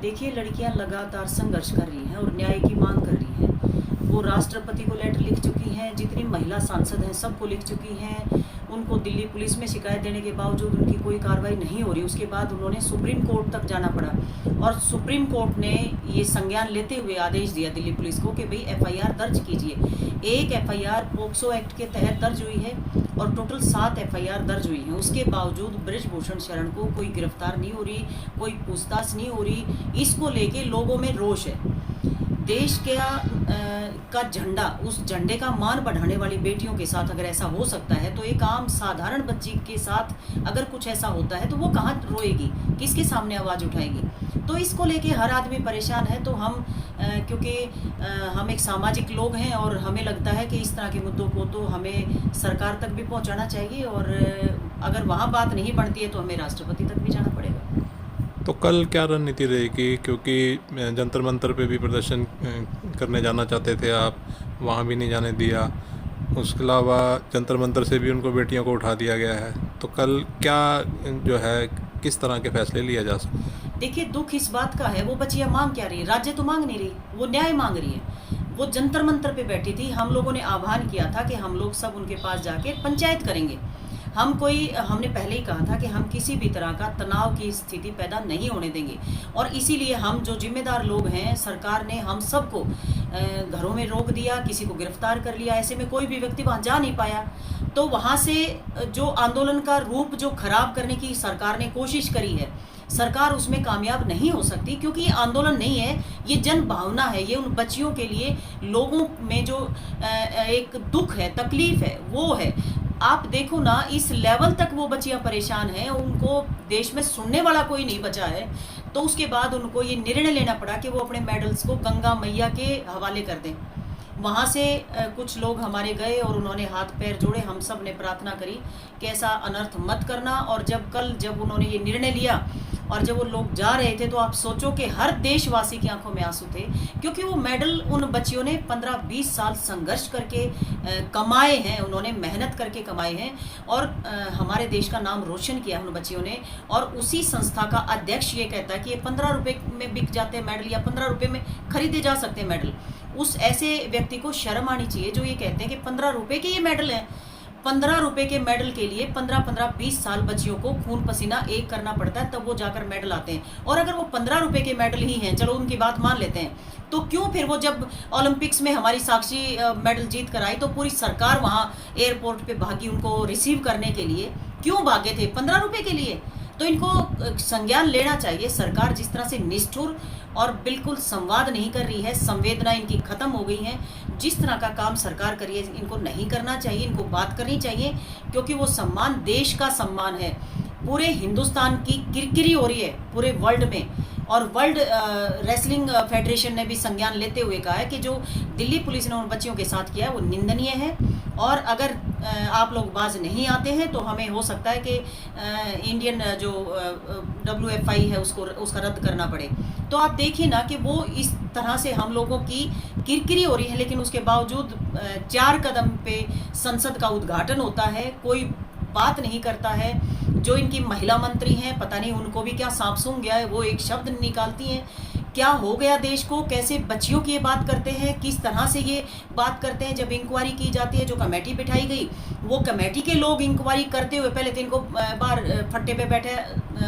देखिए, लड़कियां लगातार संघर्ष कर रही हैं और न्याय की मांग कर रही हैं। वो राष्ट्रपति को लेटर लिख चुकी हैं, जितनी महिला सांसद हैं सबको लिख चुकी हैं। उनको दिल्ली पुलिस में शिकायत देने के बावजूद उनकी कोई कार्रवाई नहीं हो रही। उसके बाद उन्होंने सुप्रीम कोर्ट तक जाना पड़ा और सुप्रीम कोर्ट ने ये संज्ञान लेते हुए आदेश दिया दिल्ली पुलिस को कि भाई एफआईआर दर्ज कीजिए। एक एफआईआर पोक्सो एक्ट के तहत दर्ज हुई है और टोटल 7 एफआईआर दर्ज हुई हैं। उसके बावजूद बृजभूषण शरण को कोई गिरफ्तार नहीं हो रही, कोई पूछताछ नहीं हो रही। इसको लेके लोगों में रोष है। देश का झंडा, उस झंडे का मान बढ़ाने वाली बेटियों के साथ अगर ऐसा हो सकता है तो एक आम साधारण बच्ची के साथ अगर कुछ ऐसा होता है तो वो कहाँ रोएगी, किसके सामने आवाज़ उठाएगी। तो इसको लेके हर आदमी परेशान है। तो हम क्योंकि हम एक सामाजिक लोग हैं और हमें लगता है कि इस तरह के मुद्दों को तो हमें सरकार तक भी पहुंचाना चाहिए और अगर वहाँ बात नहीं बनती है तो हमें राष्ट्रपति तक भी जाना पड़ेगा। तो कल क्या रणनीति रहेगी, क्योंकि जंतर मंतर पे भी प्रदर्शन करने जाना चाहते थे आप, वहाँ भी नहीं जाने दिया। उसके अलावा जंतर मंतर से भी उनको बेटियों को उठा दिया गया है। तो कल क्या जो है, किस तरह के फैसले लिया जा सकते हैं? देखिए, दुख इस बात का है, वो बच्चियां मांग क्या रही है? राज्य तो मांग नहीं रही, वो न्याय मांग रही है। वो जंतर मंतर पे बैठी थी। हम लोगों ने आह्वान किया था कि हम लोग सब उनके पास जाके पंचायत करेंगे। हमने पहले ही कहा था कि हम किसी भी तरह का तनाव की स्थिति पैदा नहीं होने देंगे और इसीलिए हम जो जिम्मेदार लोग हैं, सरकार ने हम सबको घरों में रोक दिया, किसी को गिरफ्तार कर लिया। ऐसे में कोई भी व्यक्ति वहाँ जा नहीं पाया। तो वहाँ से जो आंदोलन का रूप जो खराब करने की सरकार ने कोशिश करी है, सरकार उसमें कामयाब नहीं हो सकती, क्योंकि ये आंदोलन नहीं है, ये जन भावना है। ये उन बच्चियों के लिए, लोगों में जो एक दुख है, तकलीफ है, वो है। आप देखो ना, इस लेवल तक वो बच्चियां परेशान हैं, उनको देश में सुनने वाला कोई नहीं बचा है। तो उसके बाद उनको ये निर्णय लेना पड़ा कि वो अपने मेडल्स को गंगा मैया के हवाले कर दें। वहाँ से कुछ लोग हमारे गए और उन्होंने हाथ पैर जोड़े। हम सब ने प्रार्थना करी कि ऐसा अनर्थ मत करना। और जब उन्होंने ये निर्णय लिया और जब वो लोग जा रहे थे, तो आप सोचो कि हर देशवासी की आंखों में आंसू थे, क्योंकि वो मेडल उन बच्चियों ने 15-20 साल संघर्ष करके कमाए हैं। उन्होंने मेहनत करके कमाए हैं और हमारे देश का नाम रोशन किया उन बच्चियों ने। और उसी संस्था का अध्यक्ष ये कहता है कि ये 15 रुपये में बिक जाते हैं मेडल, या 15 रुपये में खरीदे जा सकते हैं मेडल। उस ऐसे व्यक्ति को शर्म आनी चाहिए जो ये कहते हैं कि 15 रुपये के ये मेडल हैं। 15 रुपये के मेडल के लिए 15-20 साल बच्चियों को खून पसीना एक करना पड़ता है, तब वो जाकर मेडल आते हैं। और अगर वो 15 रुपये के मेडल ही हैं, चलो उनकी बात मान लेते हैं, तो क्यों फिर वो जब ओलंपिक्स में हमारी साक्षी मेडल जीत कर आई तो पूरी सरकार वहाँ एयरपोर्ट पे भागी उनको रिसीव करने के लिए? क्यों भागे थे? 15 रुपये के लिए। तो इनको संज्ञान लेना चाहिए। सरकार जिस तरह से निष्ठुर और बिल्कुल संवाद नहीं कर रही है, संवेदना इनकी खत्म हो गई है। जिस तरह का काम सरकार कर रही है, इनको नहीं करना चाहिए, इनको बात करनी चाहिए, क्योंकि वो सम्मान देश का सम्मान है। पूरे हिंदुस्तान की किरकिरी हो रही है पूरे वर्ल्ड में। और वर्ल्ड रेसलिंग फेडरेशन ने भी संज्ञान लेते हुए कहा है कि जो दिल्ली पुलिस ने उन बच्चियों के साथ किया है वो निंदनीय है। और अगर आप लोग बाज नहीं आते हैं तो हमें हो सकता है कि इंडियन जो WFI है उसका रद्द करना पड़े। तो आप देखिए ना कि वो इस तरह से हम लोगों की किरकिरी हो रही है, लेकिन उसके बावजूद 4 कदम पे संसद का उद्घाटन होता है, कोई बात नहीं करता है। जो इनकी महिला मंत्री हैं, पता नहीं उनको भी क्या सांप सूंघ गया है, वो एक शब्द निकालती हैं। क्या हो गया देश को? कैसे बच्चियों की ये बात करते हैं, किस तरह से ये बात करते हैं? जब इंक्वायरी की जाती है, जो कमेटी बिठाई गई, वो कमेटी के लोग इंक्वायरी करते हुए पहले तो इनको बाहर फट्टे पे बैठे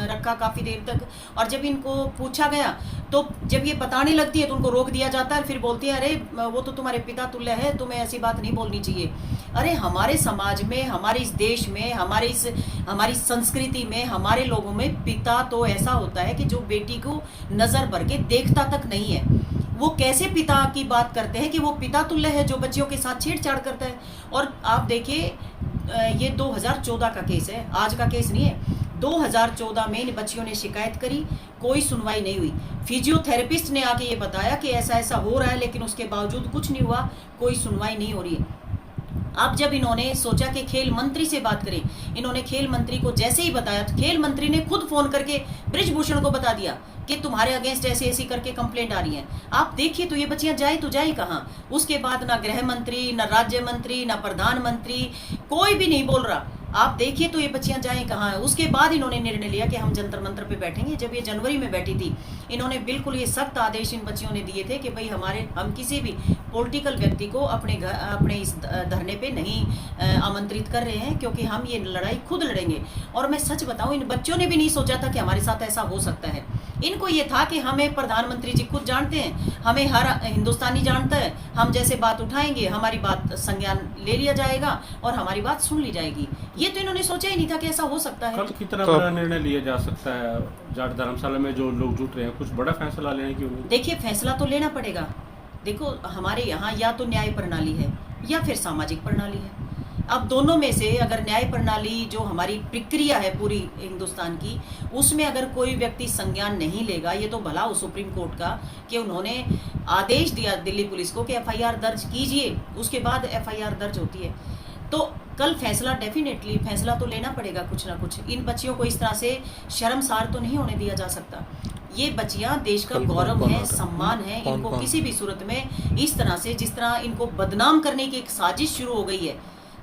रखा काफ़ी देर तक, और जब इनको पूछा गया तो जब ये बताने लगती है तो उनको रोक दिया जाता है। फिर बोलती है, अरे वो तो तुम्हारे पिता तुल्य है, तुम्हें ऐसी बात नहीं बोलनी चाहिए। अरे हमारे समाज में, हमारे इस देश में, हमारी संस्कृति में, हमारे लोगों में पिता तो ऐसा होता है कि जो बेटी को नज़र भर के देखता तक नहीं है। वो कैसे पिता की बात करते हैं कि वो पिता तुल्य है जो बच्चियों के साथ छेड़छाड़ करता है। और आप देखिए, ये 2014 का केस है, आज का केस नहीं है। 2014 में इन बच्चियों ने शिकायत करी, कोई सुनवाई नहीं हुई। फिजियोथेरेपिस्ट ने आके ये बताया कि ऐसा ऐसा हो रहा है, लेकिन उसके बावजूद कुछ नहीं हुआ, कोई सुनवाई नहीं हो रही है। अब जब इन्होंने सोचा कि खेल मंत्री से बात करें, इन्होंने खेल मंत्री को जैसे ही बताया तो खेल मंत्री ने खुद फोन करके बृजभूषण को बता दिया कि तुम्हारे अगेंस्ट ऐसे ऐसी करके कंप्लेंट आ रही है। आप देखिए तो ये बच्चियां जाए कहाँ? उसके बाद ना गृह मंत्री, ना राज्य मंत्री, ना प्रधानमंत्री, कोई भी नहीं बोल रहा। आप देखिए तो ये बच्चियां जाएं कहाँ है। उसके बाद इन्होंने निर्णय लिया कि हम जंतर मंतर पे बैठेंगे। जब ये जनवरी में बैठी थी, इन्होंने बिल्कुल ये सख्त आदेश इन बच्चियों ने दिए थे कि भाई हम किसी भी पॉलिटिकल व्यक्ति को अपने इस धरने पे नहीं आमंत्रित कर रहे हैं, क्योंकि हम ये लड़ाई खुद लड़ेंगे। और मैं सच बताऊं, इन बच्चों ने भी नहीं सोचा था कि हमारे साथ ऐसा हो सकता है। इनको ये था कि हमें प्रधानमंत्री जी खुद जानते हैं, हमें हर हिंदुस्तानी जानता है, हम जैसे बात उठाएंगे हमारी बात संज्ञान ले लिया जाएगा और हमारी बात सुन ली जाएगी। ये तो इन्होंने सोचा ही नहीं था कि ऐसा हो सकता है। कल कितना बड़ा निर्णय लिया जा सकता है जाट धर्मशाला में जो लोग जुट रहे हैं? कुछ बड़ा फैसला लेने की उम्मीद? देखिए, फैसला तो लेना पड़ेगा। देखो, हमारे यहाँ या तो न्याय प्रणाली है या फिर सामाजिक प्रणाली है। अब दोनों में से अगर न्याय प्रणाली जो हमारी प्रक्रिया है पूरी हिंदुस्तान की, उसमें अगर कोई व्यक्ति संज्ञान नहीं लेगा, ये तो भला हो सुप्रीम कोर्ट का कि उन्होंने आदेश दिया दिल्ली पुलिस को कि एफआईआर दर्ज कीजिए, उसके बाद एफआईआर दर्ज होती है। तो कल फैसला, डेफिनेटली फैसला तो लेना पड़ेगा कुछ ना कुछ। इन बच्चियों को इस तरह से शर्मसार तो नहीं होने दिया जा सकता। ये बच्चियां देश का गौरव है, सम्मान है। इनको किसी भी सूरत में इस तरह से, जिस तरह इनको बदनाम करने की एक साजिश शुरू हो गई है,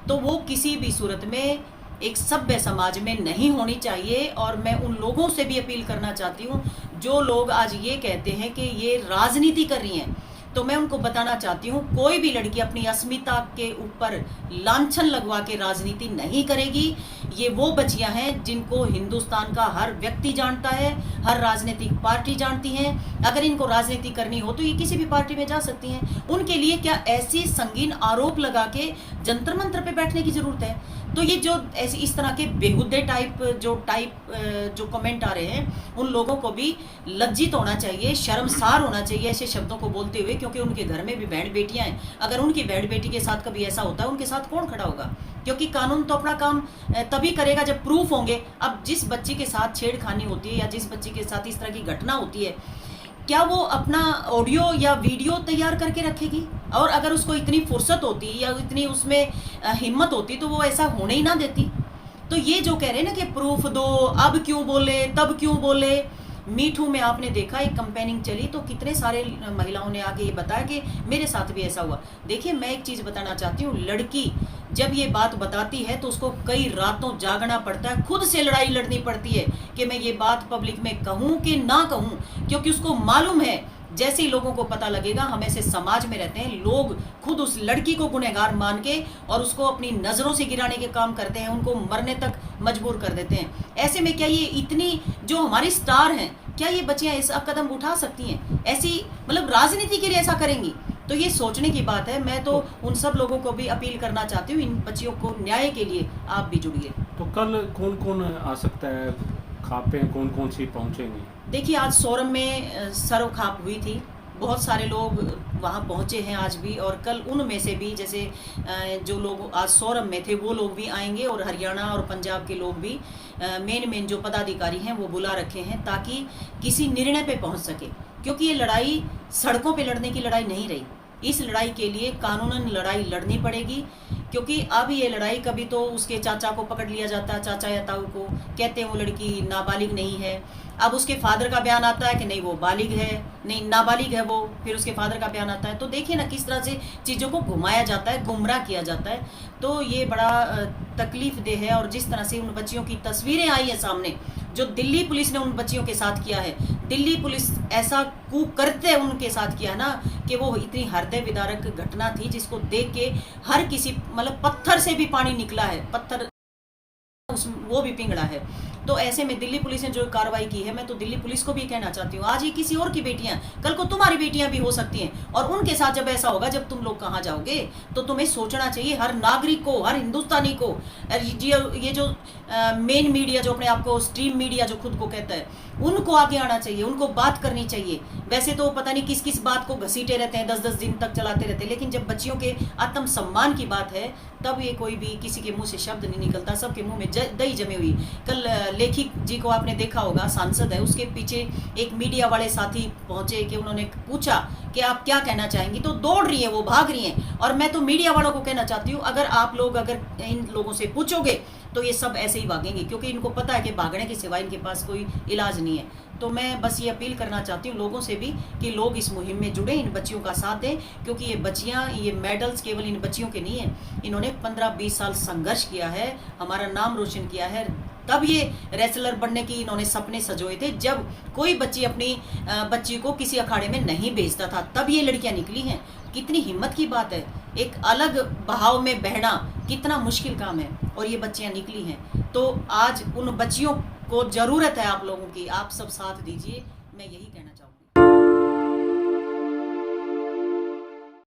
तो वो किसी भी सूरत में एक सभ्य समाज में नहीं होनी चाहिए। और मैं उन लोगों से भी अपील करना चाहती हूँ जो लोग आज ये कहते हैं कि ये राजनीति कर रही हैं, तो मैं उनको बताना चाहती हूँ, कोई भी लड़की अपनी अस्मिता के ऊपर लांछन लगवा के राजनीति नहीं करेगी। ये वो बच्चियां हैं जिनको हिंदुस्तान का हर व्यक्ति जानता है, हर राजनीतिक पार्टी जानती है। अगर इनको राजनीति करनी हो तो ये किसी भी पार्टी में जा सकती हैं। उनके लिए क्या ऐसी संगीन आरोप लगा के जंतर मंतर पे बैठने की जरूरत है? तो ये जो ऐसे इस तरह के बेहुदे टाइप जो कमेंट आ रहे हैं, उन लोगों को भी लज्जित होना चाहिए, शर्मसार होना चाहिए ऐसे शब्दों को बोलते हुए, क्योंकि उनके घर में भी बहन बेटियां हैं। अगर उनकी बहन बेटी के साथ कभी ऐसा होता है, उनके साथ कौन खड़ा होगा? क्योंकि कानून तो अपना काम तभी करेगा जब प्रूफ होंगे। अब जिस बच्ची के साथ छेड़खानी होती है या जिस बच्ची के साथ इस तरह की घटना होती है, क्या वो अपना ऑडियो या वीडियो तैयार करके रखेगी? और अगर उसको इतनी फुर्सत होती या इतनी उसमें हिम्मत होती तो वो ऐसा होने ही ना देती। तो ये जो कह रहे हैं ना कि प्रूफ दो, अब क्यों बोले, तब क्यों बोले। मीठू में आपने देखा एक कंपेनिंग चली तो कितने सारे महिलाओं ने आगे ये बताया कि मेरे साथ भी ऐसा हुआ। देखिए, मैं एक चीज़ बताना चाहती हूँ, लड़की जब ये बात बताती है तो उसको कई रातों जागना पड़ता है, खुद से लड़ाई लड़नी पड़ती है कि मैं ये बात पब्लिक में कहूँ कि ना कहूँ, क्योंकि उसको मालूम है जैसे ही लोगों को पता लगेगा, हम ऐसे समाज में रहते हैं, लोग खुद उस लड़की को गुनहगार मान के और उसको अपनी नज़रों से गिराने के काम करते हैं, उनको मरने तक मजबूर कर देते हैं। ऐसे में क्या ये इतनी जो हमारी स्टार हैं, क्या ये बच्चियां ऐसा कदम उठा सकती हैं? ऐसी मतलब राजनीति के लिए ऐसा करेंगी? तो ये सोचने की बात है। मैं तो उन सब लोगों को भी अपील करना चाहती हूँ, इन बच्चियों को न्याय के लिए आप भी जुड़िए। तो कल कौन कौन आ सकता है? खापें कौन कौन सी पहुँचेंगी? देखिए, आज सोरम में सर्व खाप हुई थी, बहुत सारे लोग वहाँ पहुँचे हैं आज भी। और कल उनमें से भी जैसे जो लोग आज सोरम में थे वो लोग भी आएंगे, और हरियाणा और पंजाब के लोग भी मेन जो पदाधिकारी हैं वो बुला रखे हैं ताकि किसी निर्णय पे पहुँच सके। क्योंकि ये लड़ाई सड़कों पे लड़ने की लड़ाई नहीं रही। इस लड़ाई के लिए कानूनन लड़ाई लड़नी पड़ेगी, क्योंकि अब ये लड़ाई, कभी तो उसके चाचा को पकड़ लिया जाता है, चाचा या ताऊ को, कहते हैं वो लड़की नाबालिग नहीं है। अब उसके फादर का बयान आता है कि नहीं वो बालिग है, नहीं नाबालिग है वो, फिर उसके फादर का बयान आता है। तो देखिए ना किस तरह से चीज़ों को घुमाया जाता है, गुमराह किया जाता है। तो ये बड़ा तकलीफ देह है। और जिस तरह से उन बच्चियों की तस्वीरें आई हैं सामने, जो दिल्ली पुलिस ने उन बच्चियों के साथ किया है, दिल्ली पुलिस ऐसा कुकर्त्य उनके साथ किया ना कि वो इतनी हृदय विदारक घटना थी जिसको देख के हर किसी, मतलब पत्थर से भी पानी निकला है, पत्थर वो भी पिघला है। तो ऐसे में दिल्ली पुलिस ने जो कार्रवाई की है, मैं तो दिल्ली पुलिस को भी कहना चाहती हूँ, आज ही किसी और की बेटियां, कल को तुम्हारी बेटियां भी हो सकती हैं। और उनके साथ जब ऐसा होगा, जब तुम लोग कहाँ जाओगे, तो तुम्हें सोचना चाहिए, हर नागरिक को, हर हिंदुस्तानी को। ये जो मेन मीडिया जो अपने आप को स्ट्रीम मीडिया जो खुद को कहता है, उनको आगे आना चाहिए, उनको बात करनी चाहिए। वैसे तो पता नहीं किस किस बात को घसीटे रहते हैं, 10-10 दिन तक चलाते रहते हैं, लेकिन जब बच्चियों के आत्मसम्मान की बात है तब ये कोई भी किसी के मुंह से शब्द नहीं निकलता, सबके मुंह में दही जमी हुई। कल लेखी जी को आपने देखा होगा, सांसद है, उसके पीछे एक मीडिया वाले साथी पहुंचे कि उन्होंने पूछा कि आप क्या कहना चाहेंगी, तो दौड़ रही है, वो भाग रही हैं। और मैं तो मीडिया वालों को कहना चाहती हूँ, अगर आप लोग अगर इन लोगों से पूछोगे तो ये सब ऐसे ही भागेंगे, क्योंकि इनको पता है कि भागने के सिवाय इनके पास कोई इलाज नहीं है। तो मैं बस ये अपील करना चाहती हूँ लोगों से भी कि लोग इस मुहिम में जुड़े, इन बच्चियों का साथ दें, क्योंकि ये बच्चियाँ, ये मेडल्स केवल इन बच्चियों के नहीं हैं, इन्होंने 15-20 साल संघर्ष किया है, हमारा नाम रोशन किया है। तब ये रेसलर बनने की इन्होंने सपने सजोए थे, जब कोई बच्ची अपनी बच्ची को किसी अखाड़े में नहीं भेजता था, तब ये लड़कियां निकली हैं। कितनी हिम्मत की बात है, एक अलग बहाव में बहना कितना मुश्किल काम है, और ये बच्चियां निकली हैं। तो आज उन बच्चियों को ज़रूरत है आप लोगों की, आप सब साथ दीजिए, मैं यही कहना चाहूँगी।